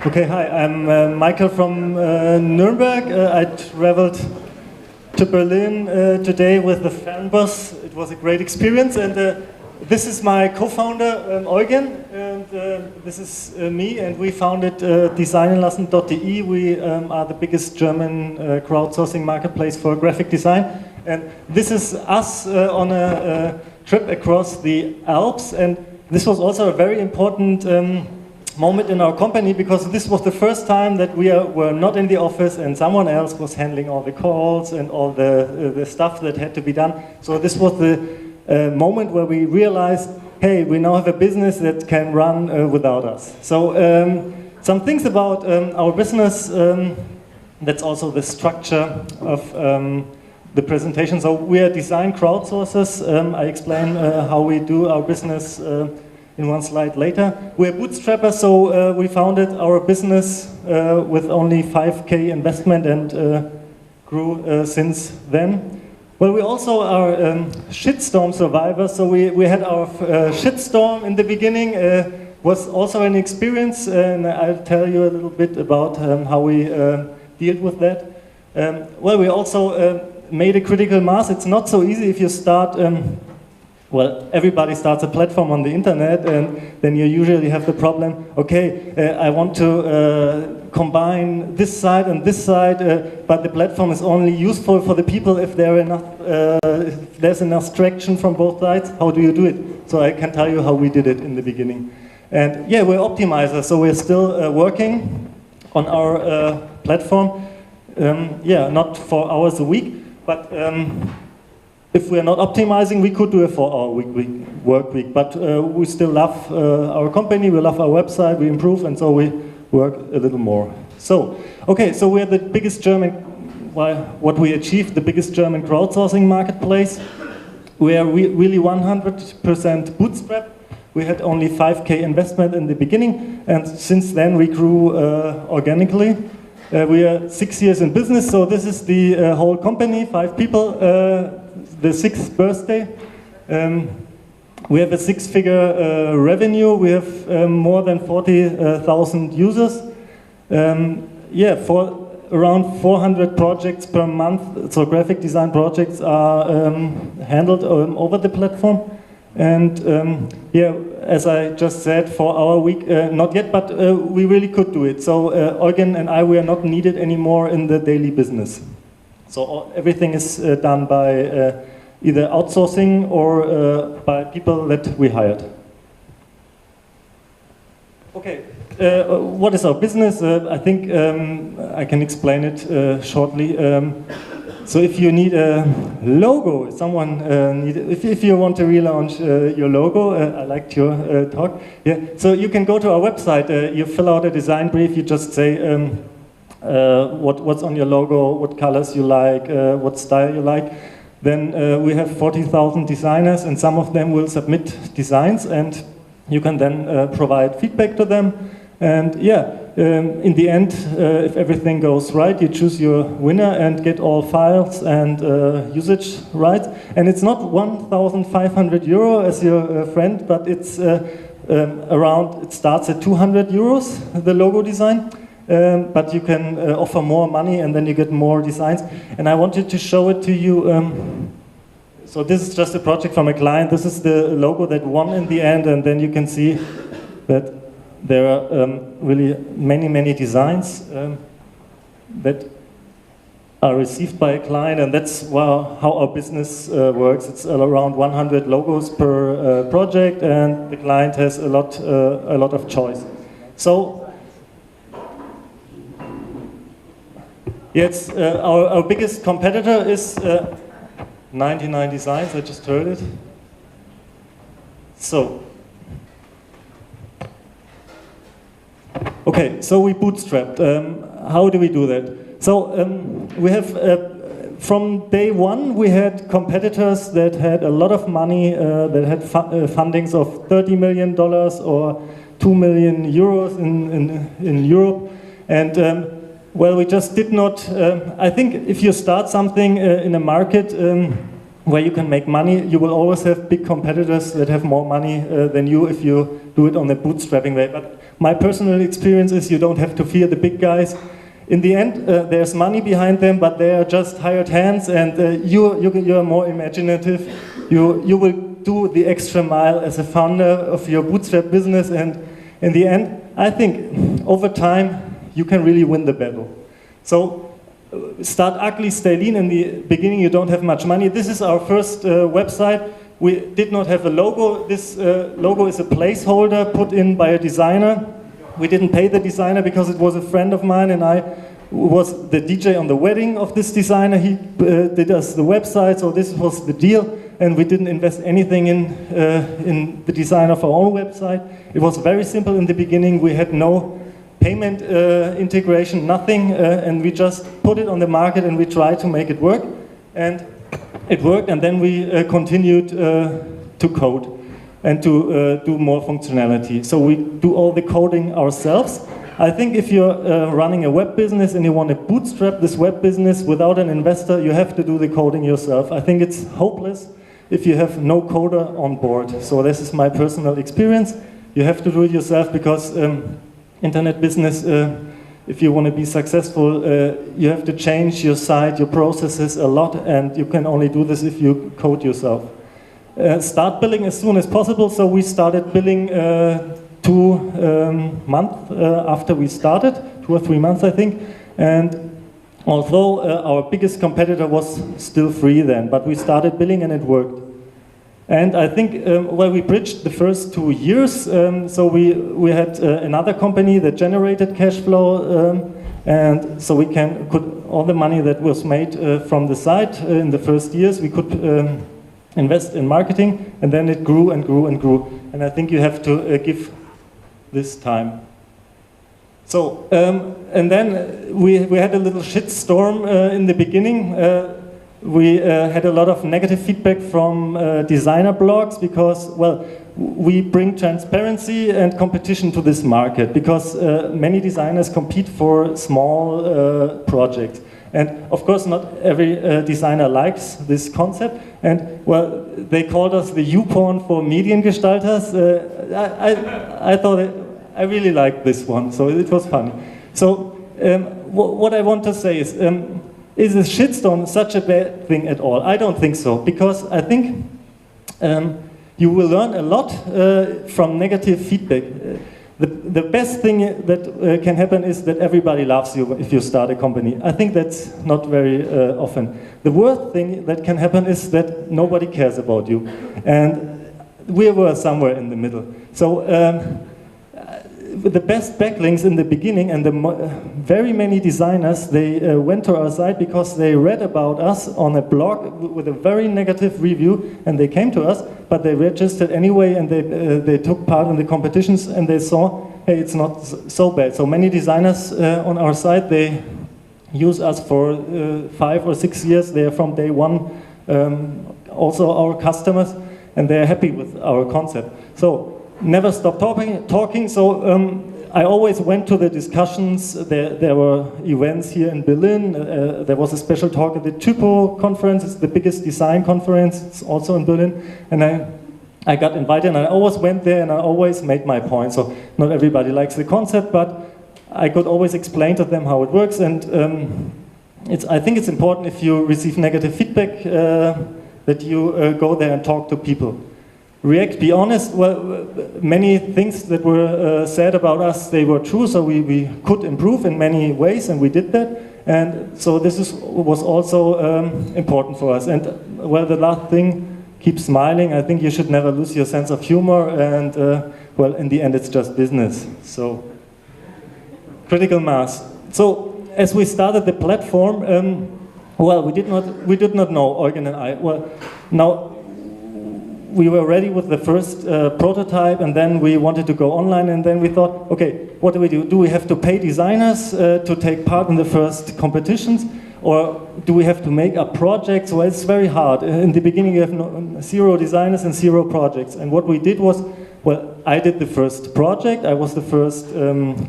Okay, hi, I'm Michael from Nuremberg. I traveled to Berlin today with the Fernbus. It was a great experience, and this is my co-founder, Eugen, and this is me, and we founded designenlassen.de. We are the biggest German crowdsourcing marketplace for graphic design, and this is us on a trip across the Alps, and this was also a very important moment in our company, because this was the first time that we were not in the office and someone else was handling all the calls and all the stuff that had to be done. So this was the moment where we realized, hey, we now have a business that can run without us. So some things about our business, that's also the structure of the presentation. So we are design crowdsourcers. I explain how we do our business in one slide later. We're bootstrappers, so we founded our business with only 5K investment and grew since then. Well, we also are shitstorm survivors, so we had our shitstorm in the beginning. Was also an experience, and I'll tell you a little bit about how we dealt with that. Well, we also made a critical mass. It's not so easy if you start well, everybody starts a platform on the internet, and then you usually have the problem, okay, I want to combine this side and this side, but the platform is only useful for the people if if there's enough traction from both sides. How do you do it? So I can tell you how we did it in the beginning. And yeah, we're optimizers, so we're still working on our platform. Yeah, not 4 hours a week, but if we're not optimizing, we could do a 4-hour work week, but we still love our company, we love our website, we improve, and so we work a little more. So, okay, so we're the biggest German, what we achieved, the biggest German crowdsourcing marketplace. We are really 100% bootstrapped. We had only 5K investment in the beginning, and since then we grew organically. We are 6 years in business, so this is the whole company, 5 people. The 6th birthday. We have a 6-figure revenue. We have more than 40,000 users. Yeah, for around 400 projects per month. So graphic design projects are handled over the platform. And yeah, as I just said, 4-hour week, not yet, but we really could do it. So Eugen and I, we are not needed anymore in the daily business. So everything is done by either outsourcing or by people that we hired. Okay, what is our business? I think I can explain it shortly. So if you need a logo, if you want to relaunch your logo, I liked your talk. Yeah, so you can go to our website. You fill out a design brief. You just say what's on your logo, what colors you like, what style you like. Then we have 40,000 designers, and some of them will submit designs, and you can then provide feedback to them. And yeah, in the end, if everything goes right, you choose your winner and get all files and usage rights. And it's not 1,500 euro as your friend, but it's it starts at 200 euros, the logo design. But you can offer more money, and then you get more designs. And I wanted to show it to you. So this is just a project from a client. This is the logo that won in the end, and then you can see that there are really many designs that are received by a client, and that's how our business works. It's around 100 logos per project, and the client has a lot of choice. So. Yes, our biggest competitor is 99 Designs, I just heard it. So, okay, so we bootstrapped. How do we do that? So, we have, from day one, we had competitors that had a lot of money, that had fundings of $30 million or 2 million euros in Europe. And well, we just did not, I think if you start something in a market, where you can make money. You will always have big competitors that have more money than you if you do it on the bootstrapping way. But my personal experience is you don't have to fear the big guys. In the end, there's money behind them, but they are just hired hands, and you are more imaginative. You will do the extra mile as a founder of your bootstrap business, and in the end, I think over time you can really win the battle. So start ugly, stay lean. In the beginning, you don't have much money. This is our first website. We did not have a logo. This logo is a placeholder put in by a designer. We didn't pay the designer because it was a friend of mine, and I was the DJ on the wedding of this designer. He did us the website, so this was the deal. And we didn't invest anything in the design of our own website. It was very simple in the beginning. We had no payment integration, nothing, and we just put it on the market and we tried to make it work. And it worked, and then we continued to code and to do more functionality. So we do all the coding ourselves. I think if you're running a web business and you want to bootstrap this web business without an investor, you have to do the coding yourself. I think it's hopeless if you have no coder on board. So this is my personal experience. You have to do it yourself because internet business, if you want to be successful, you have to change your site, your processes a lot, and you can only do this if you code yourself. Start billing as soon as possible, so we started billing 2 months after we started, 2 or 3 months I think, and although our biggest competitor was still free then, but we started billing and it worked. And I think, well, we bridged the first 2 years, so we had another company that generated cash flow, and so we could all the money that was made from the site in the first years, we could invest in marketing, and then it grew and grew and grew. And I think you have to give this time. So, and then we had a little shitstorm in the beginning. We had a lot of negative feedback from designer blogs because, well, we bring transparency and competition to this market because many designers compete for small projects. And of course, not every designer likes this concept. And well, they called us the YouPorn for Mediengestalters. I thought I really liked this one, so it was funny. So what I want to say is a shitstorm such a bad thing at all? I don't think so, because I think you will learn a lot from negative feedback. The best thing that can happen is that everybody loves you if you start a company. I think that's not very often. The worst thing that can happen is that nobody cares about you. And we were somewhere in the middle. So the best backlinks in the beginning, and very many designers, they went to our site because they read about us on a blog with a very negative review, and they came to us, but they registered anyway, and they took part in the competitions, and they saw, hey, it's not so bad. So many designers on our site, they use us for 5 or 6 years. They are from day one also our customers, and they are happy with our concept. So never stop talking. So I always went to the discussions. There were events here in Berlin. There was a special talk at the Typo conference. It's the biggest design conference. It's also in Berlin. And I got invited, and I always went there, and I always made my point. So not everybody likes the concept, but I could always explain to them how it works. And I think it's important if you receive negative feedback that you go there and talk to people. React, be honest. Well, many things that were said about us, they were true, so we could improve in many ways, and we did that. And so this was also important for us. And well, the last thing, keep smiling. I think you should never lose your sense of humor, and well, in the end, it's just business. So, critical mass. So, as we started the platform, well, we did not know, Eugen and I. Well, now, we were ready with the first prototype, and then we wanted to go online, and then we thought, okay, what do? Do we have to pay designers to take part in the first competitions, or do we have to make up projects? Well, it's very hard. In the beginning, you have 0 designers and 0 projects, and what we did was, well, I did the first project. I was the first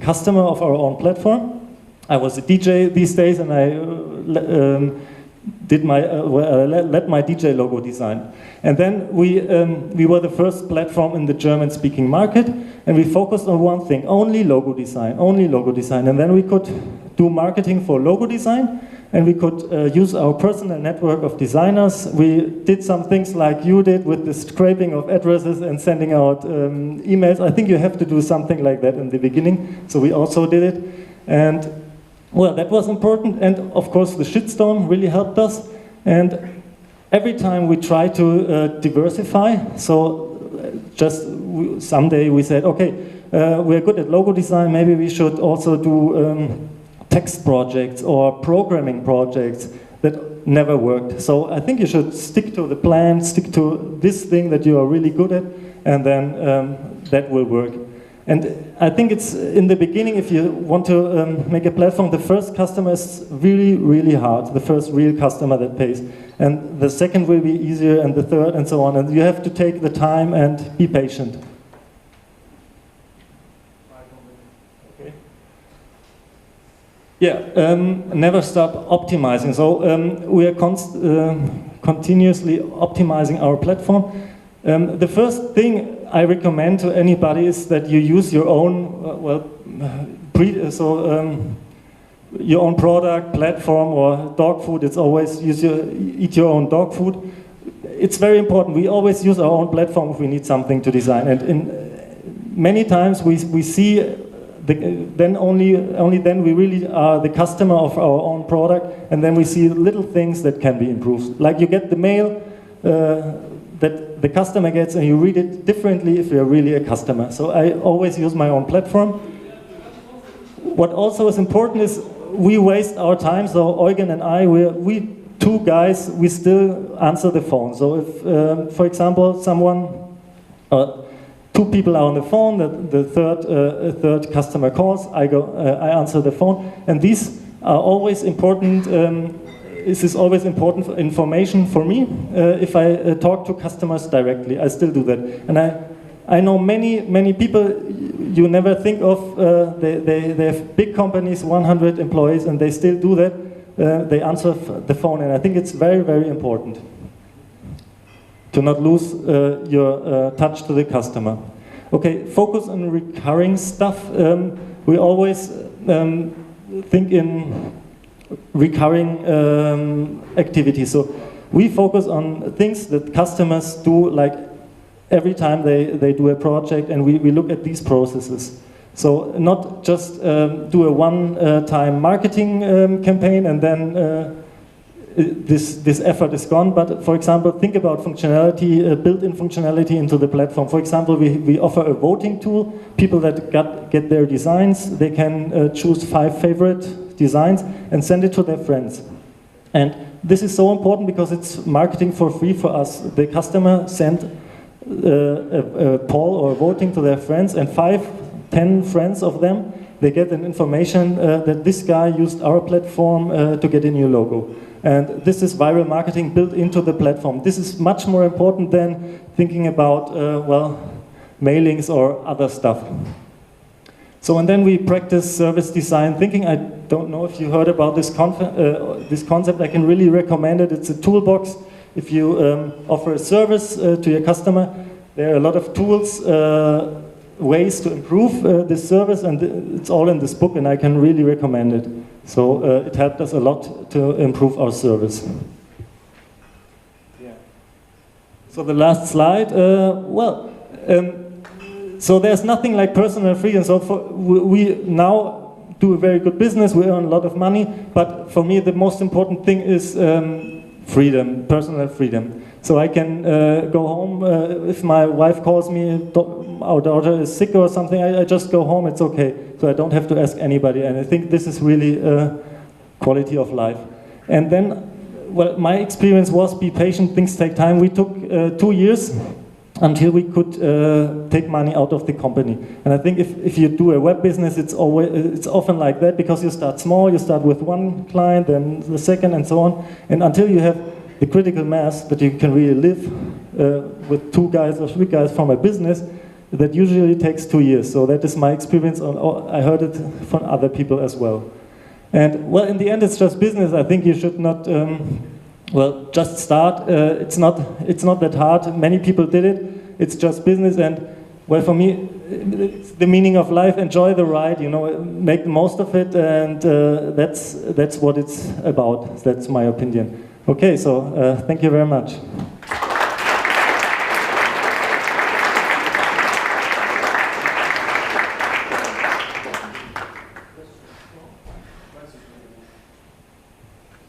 customer of our own platform. I was a DJ these days, and I did my led my DJ logo design. And then we were the first platform in the German-speaking market, and we focused on one thing: only logo design, only logo design. And then we could do marketing for logo design, and we could use our personal network of designers. We did some things like you did with the scraping of addresses and sending out emails. I think you have to do something like that in the beginning, so we also did it. And well, that was important, and of course the shitstorm really helped us. And every time we try to diversify, so someday we said, okay, we're good at logo design, maybe we should also do text projects or programming projects. That never worked. So I think you should stick to the plan, stick to this thing that you are really good at, and then that will work. And I think it's in the beginning, if you want to make a platform, the first customer is really, really hard, the first real customer that pays. And the second will be easier, and the third, and so on. And you have to take the time and be patient. Okay. Yeah, never stop optimizing. So we are continuously optimizing our platform. The first thing I recommend to anybody is that you use your own, your own product, platform, or dog food. It's always eat your own dog food. It's very important. We always use our own platform if we need something to design. And many times we see only then we really are the customer of our own product, and then we see little things that can be improved. Like you get the mail that the customer gets, and you read it differently if you're really a customer. So I always use my own platform. What also is important is we waste our time. So Eugen and I, we two guys, we still answer the phone. So if, for example, two people are on the phone, the third customer calls, I answer the phone, and these are always important. This is always important information for me. If I talk to customers directly, I still do that. And I know many people you never think of. They have big companies, 100 employees, and they still do that. They answer the phone, and I think it's very, very important to not lose your touch to the customer. Okay, focus on recurring stuff. We always think in recurring activities. So we focus on things that customers do, like every time they do a project, and we look at these processes. So not just do a one-time marketing campaign and then this effort is gone, but for example, think about functionality, built-in functionality into the platform. For example, we offer a voting tool. People that get their designs, they can choose 5 favorite designs and send it to their friends. And this is so important because it's marketing for free for us. The customer sent a poll or voting to their friends, and 5-10 friends of them, they get an information that this guy used our platform to get a new logo. And this is viral marketing built into the platform. This is much more important than thinking about, mailings or other stuff. So, and then we practice service design thinking. I don't know if you heard about this concept. I can really recommend it. It's a toolbox. If you offer a service to your customer, there are a lot of tools, ways to improve this service, and it's all in this book, and I can really recommend it. So it helped us a lot to improve our service. Yeah. So the last slide, so there's nothing like personal freedom. So we now do a very good business, we earn a lot of money, but for me the most important thing is freedom, personal freedom. So I can go home, if my wife calls me, our daughter is sick or something, I just go home, it's okay. So I don't have to ask anybody, and I think this is really quality of life. And then, well, my experience was be patient, things take time. We took 2 years until we could take money out of the company. And I think if you do a web business, it's often like that, because you start small, you start with one client, then the second, and so on. And until you have the critical mass that you can really live with 2 guys or 3 guys from a business, that usually takes 2 years. So that is my experience. I heard it from other people as well. And well, in the end, it's just business. I think you should not well, just start. It's not that hard. Many people did it. It's just business, and well, for me, it's the meaning of life. Enjoy the ride, you know, make the most of it, and that's what it's about. That's my opinion. Okay, so thank you very much.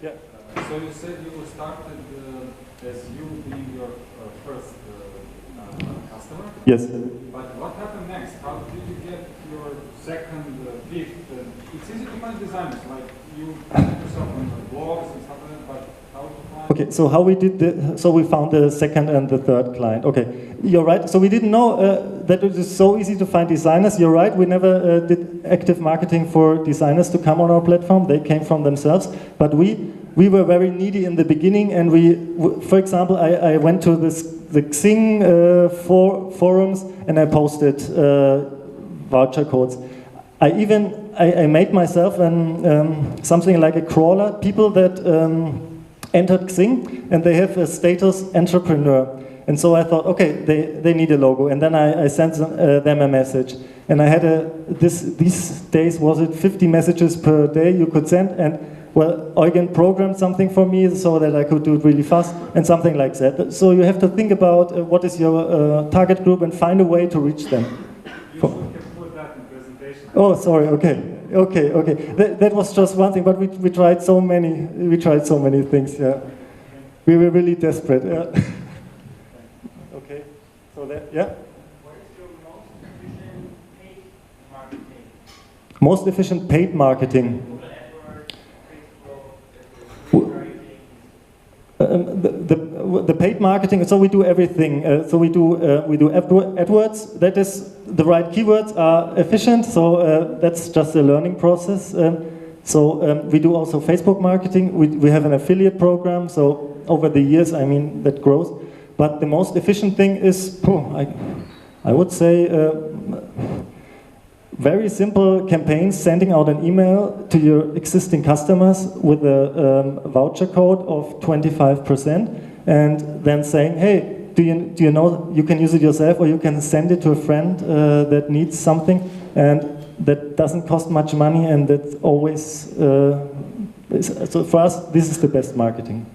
Yeah. So you said you started as you being your first customer? Yes. But what happened next? How did you get your second, fifth? It's easy to find designers, like you put yourself on blogs and stuff like that, but how to find... Okay, so how we did so we found the second and the third client. Okay, you're right. So we didn't know that it is so easy to find designers. You're right, we never did active marketing for designers to come on our platform. They came from themselves, but we were very needy in the beginning, and for example, I went to the Xing forums and I posted voucher codes. I made myself something like a crawler, people that entered Xing and they have a status entrepreneur. And so I thought, okay, they need a logo. And then I sent them a message. And I had these days, was it 50 messages per day you could send? And well, Eugen programmed something for me so that I could do it really fast and something like that. So you have to think about what is your target group and find a way to reach them. You should have put that in presentation. Oh, sorry. Okay. That was just one thing, but we tried so many. We tried so many things. Yeah, we were really desperate. Yeah. Okay. So that yeah. What is your most efficient paid marketing? Most efficient paid marketing. The paid marketing, so we do everything. So we do AdWords. That is, the right keywords are efficient. So that's just a learning process. So we do also Facebook marketing. We have an affiliate program. So over the years, I mean, that grows. But the most efficient thing is, I would say, very simple campaigns, sending out an email to your existing customers with a voucher code of 25%, and then saying, hey, do you know you can use it yourself, or you can send it to a friend that needs something, and that doesn't cost much money, and that's always, so for us, this is the best marketing.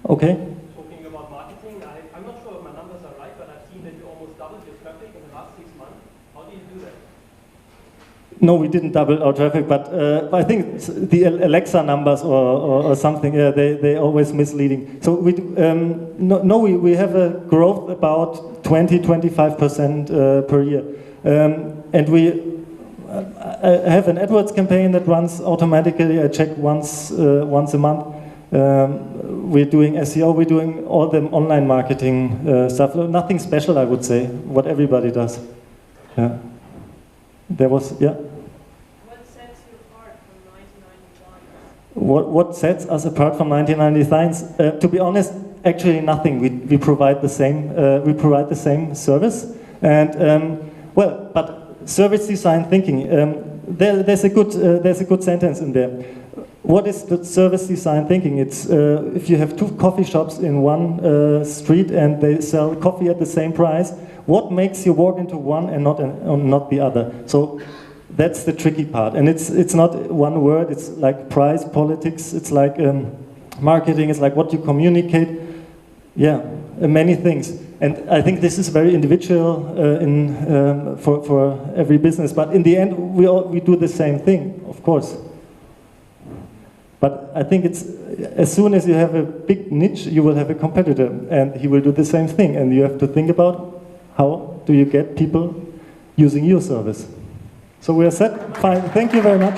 Okay? Talking about marketing, I'm not sure if my numbers are right, but I've seen that you almost doubled your traffic in the last 6 months. How do you do that? No, we didn't double our traffic, but I think the Alexa numbers or something, yeah, they always misleading. So we we have a growth about 20-25% per year, and we have an AdWords campaign that runs automatically. I check once a month. We're doing SEO. We're doing all the online marketing stuff. Nothing special, I would say. What everybody does. Yeah. There was, yeah. What sets you apart from 1990 Designs? What sets us apart from 1990 Designs? To be honest, actually nothing. We provide the same. We provide the same service, and well, but service design thinking. There's a good sentence in there. What is the service design thinking? It's if you have 2 coffee shops in one street and they sell coffee at the same price. What makes you walk into one and not the other? So that's the tricky part, and it's not one word. It's like price, politics. It's like marketing. It's like what you communicate. Yeah, many things. And I think this is very individual for every business. But in the end, we do the same thing, of course. But I think it's as soon as you have a big niche, you will have a competitor, and he will do the same thing. And you have to think about how do you get people using your service. So we are set. Fine. Thank you very much.